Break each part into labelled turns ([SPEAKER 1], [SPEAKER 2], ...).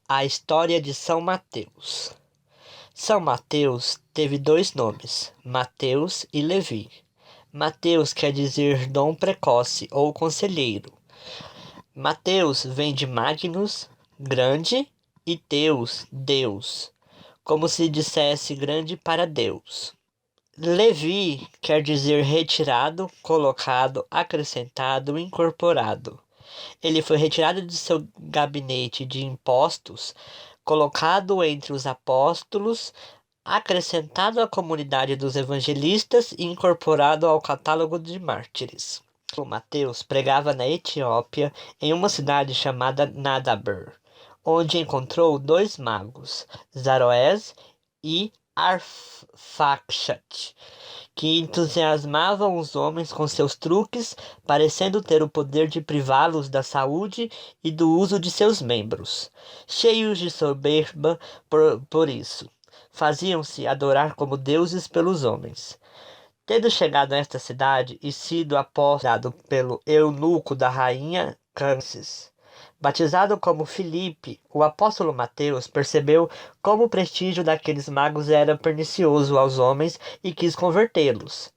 [SPEAKER 1] A história de São Mateus. São Mateus teve dois nomes, Mateus e Levi. Mateus quer dizer dom precoce ou conselheiro. Mateus vem de Magnus, grande, e Teus, Deus, como se dissesse grande para Deus. Levi quer dizer retirado, colocado, acrescentado, incorporado. Ele foi retirado de seu gabinete de impostos, colocado entre os apóstolos, acrescentado à comunidade dos evangelistas e incorporado ao catálogo de mártires. O Mateus pregava na Etiópia, em uma cidade chamada Nadaber, onde encontrou dois magos, Zaroés e Arfaxad, que entusiasmavam os homens com seus truques, parecendo ter o poder de privá-los da saúde e do uso de seus membros. Cheios de soberba por isso, faziam-se adorar como deuses pelos homens. Tendo chegado a esta cidade e sido apostado pelo eunuco da rainha Câncis, batizado como Filipe, o apóstolo Mateus percebeu como o prestígio daqueles magos era pernicioso aos homens e quis convertê-los.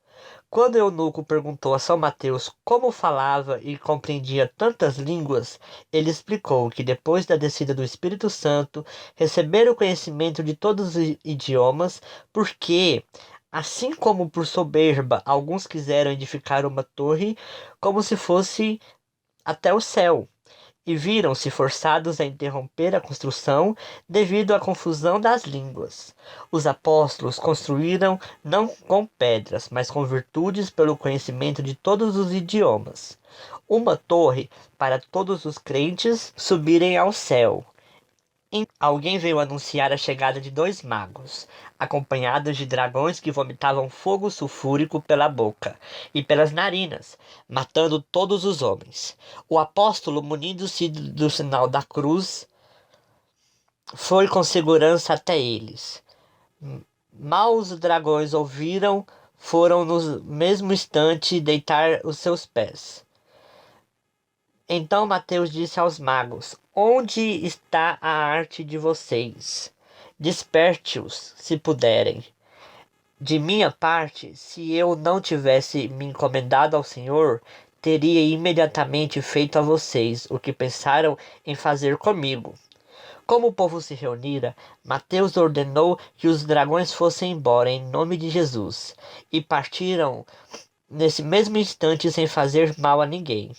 [SPEAKER 1] Quando o eunuco perguntou a São Mateus como falava e compreendia tantas línguas, ele explicou que depois da descida do Espírito Santo, recebera o conhecimento de todos os idiomas, porque, assim como por soberba alguns quiseram edificar uma torre como se fosse até o céu, e viram-se forçados a interromper a construção devido à confusão das línguas. Os apóstolos construíram não com pedras, mas com virtudes pelo conhecimento de todos os idiomas. Uma torre para todos os crentes subirem ao céu. Alguém veio anunciar a chegada de dois magos, acompanhados de dragões que vomitavam fogo sulfúrico pela boca e pelas narinas, matando todos os homens. O apóstolo, munindo-se do sinal da cruz, foi com segurança até eles. Mal os dragões ouviram, foram no mesmo instante deitar os seus pés. Então Mateus disse aos magos: Onde está a arte de vocês? Desperte-os, se puderem. De minha parte, se eu não tivesse me encomendado ao Senhor, teria imediatamente feito a vocês o que pensaram em fazer comigo. Como o povo se reunira, Mateus ordenou que os dragões fossem embora em nome de Jesus, e partiram nesse mesmo instante sem fazer mal a ninguém.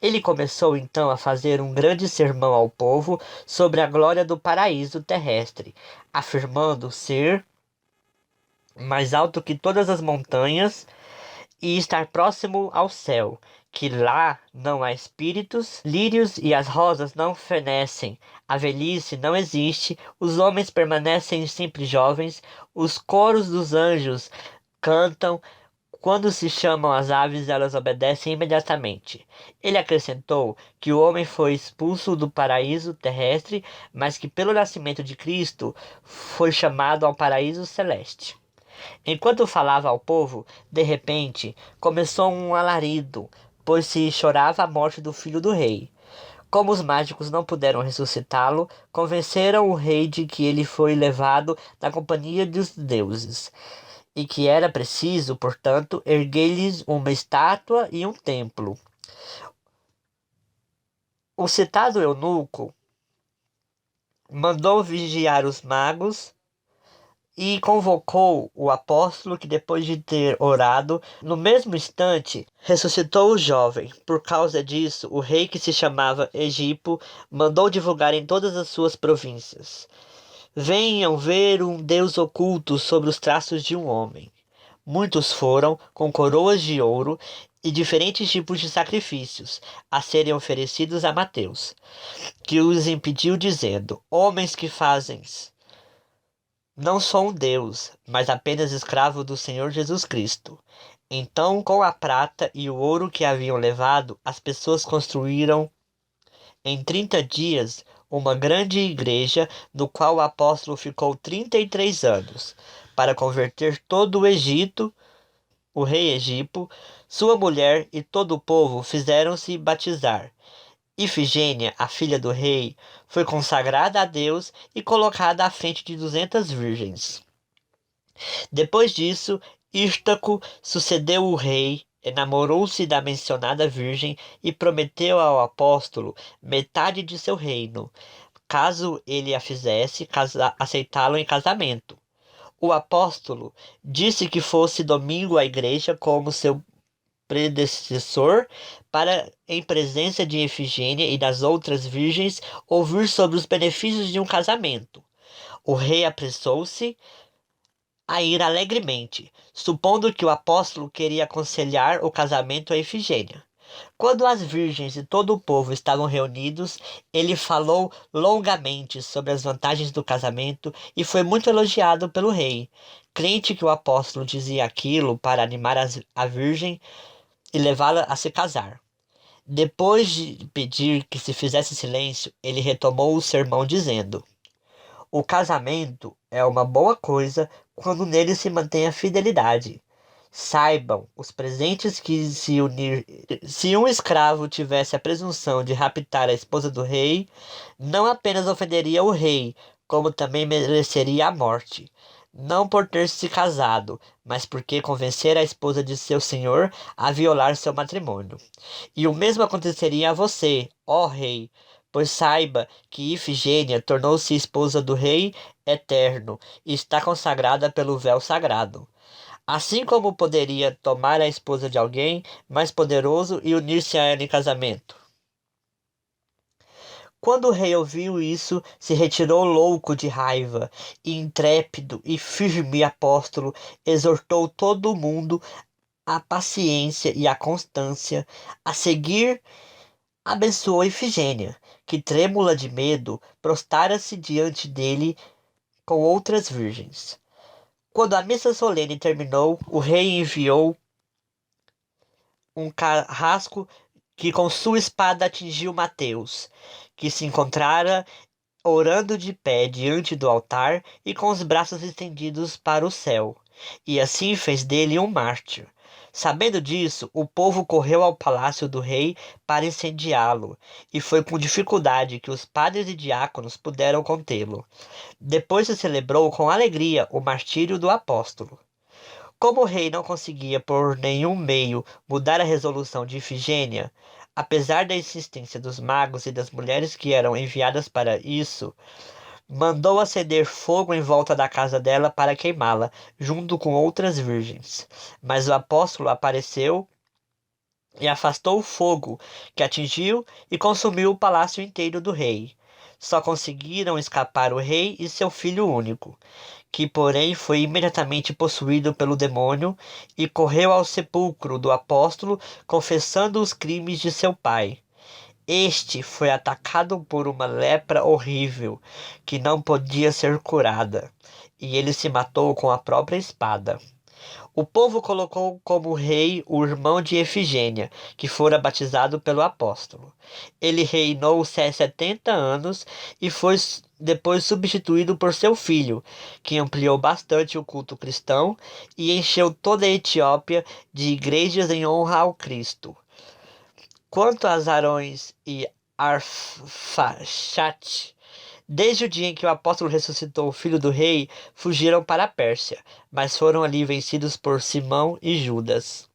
[SPEAKER 1] Ele começou então a fazer um grande sermão ao povo sobre a glória do paraíso terrestre, afirmando ser mais alto que todas as montanhas e estar próximo ao céu, que lá não há espíritos, lírios e as rosas não fenecem, a velhice não existe, os homens permanecem sempre jovens, os coros dos anjos cantam. Quando se chamam as aves, elas obedecem imediatamente. Ele acrescentou que o homem foi expulso do paraíso terrestre, mas que pelo nascimento de Cristo foi chamado ao paraíso celeste. Enquanto falava ao povo, de repente, começou um alarido, pois se chorava a morte do filho do rei. Como os mágicos não puderam ressuscitá-lo, convenceram o rei de que ele foi levado na companhia dos deuses, e que era preciso, portanto, erguer-lhes uma estátua e um templo. O citado eunuco mandou vigiar os magos e convocou o apóstolo, que depois de ter orado, no mesmo instante ressuscitou o jovem. Por causa disso, o rei, que se chamava Egipo, mandou divulgar em todas as suas províncias: Venham ver um Deus oculto sobre os traços de um homem. Muitos foram, com coroas de ouro e diferentes tipos de sacrifícios, a serem oferecidos a Mateus, que os impediu, dizendo: Homens que fazem, não sou um Deus, mas apenas escravo do Senhor Jesus Cristo. Então, com a prata e o ouro que haviam levado, as pessoas construíram em 30 dias uma grande igreja, no qual o apóstolo ficou 33 anos, para converter todo o Egito. O rei Egipo, sua mulher e todo o povo fizeram-se batizar. Ifigênia, a filha do rei, foi consagrada a Deus e colocada à frente de 200 virgens. Depois disso, Ístaco sucedeu o rei, enamorou-se da mencionada virgem e prometeu ao apóstolo metade de seu reino, caso ele a fizesse aceitá-lo em casamento. O apóstolo disse que fosse domingo à igreja como seu predecessor, para, em presença de Efigênia e das outras virgens, ouvir sobre os benefícios de um casamento. O rei apressou-se a ir alegremente, supondo que o apóstolo queria aconselhar o casamento a Efigênia. Quando as virgens e todo o povo estavam reunidos, ele falou longamente sobre as vantagens do casamento e foi muito elogiado pelo rei, crente que o apóstolo dizia aquilo para animar a virgem e levá-la a se casar. Depois de pedir que se fizesse silêncio, ele retomou o sermão dizendo: o casamento é uma boa coisa quando nele se mantém a fidelidade. Saibam os presentes que se um escravo tivesse a presunção de raptar a esposa do rei, não apenas ofenderia o rei, como também mereceria a morte. Não por ter se casado, mas porque convencer a esposa de seu senhor a violar seu matrimônio. E o mesmo aconteceria a você, ó rei, pois saiba que Ifigênia tornou-se esposa do rei eterno e está consagrada pelo véu sagrado. Assim como poderia tomar a esposa de alguém mais poderoso e unir-se a ela em casamento. Quando o rei ouviu isso, se retirou louco de raiva, e intrépido e firme apóstolo exortou todo o mundo à paciência e à constância. A seguir, abençoou Ifigênia, que, trêmula de medo, prostrara-se diante dele com outras virgens. Quando a missa solene terminou, o rei enviou um carrasco que com sua espada atingiu Mateus, que se encontrara orando de pé diante do altar e com os braços estendidos para o céu, e assim fez dele um mártir. Sabendo disso, o povo correu ao palácio do rei para incendiá-lo, e foi com dificuldade que os padres e diáconos puderam contê-lo. Depois se celebrou com alegria o martírio do apóstolo. Como o rei não conseguia por nenhum meio mudar a resolução de Ifigênia, apesar da insistência dos magos e das mulheres que eram enviadas para isso, mandou acender fogo em volta da casa dela para queimá-la, junto com outras virgens. Mas o apóstolo apareceu e afastou o fogo, que atingiu e consumiu o palácio inteiro do rei. Só conseguiram escapar o rei e seu filho único, que porém foi imediatamente possuído pelo demônio e correu ao sepulcro do apóstolo, confessando os crimes de seu pai. Este foi atacado por uma lepra horrível, que não podia ser curada, e ele se matou com a própria espada. O povo colocou como rei o irmão de Efigênia, que fora batizado pelo apóstolo. Ele reinou 70 anos e foi depois substituído por seu filho, que ampliou bastante o culto cristão e encheu toda a Etiópia de igrejas em honra ao Cristo. Quanto a Zarões e Arfaxade, desde o dia em que o apóstolo ressuscitou o filho do rei, fugiram para a Pérsia, mas foram ali vencidos por Simão e Judas.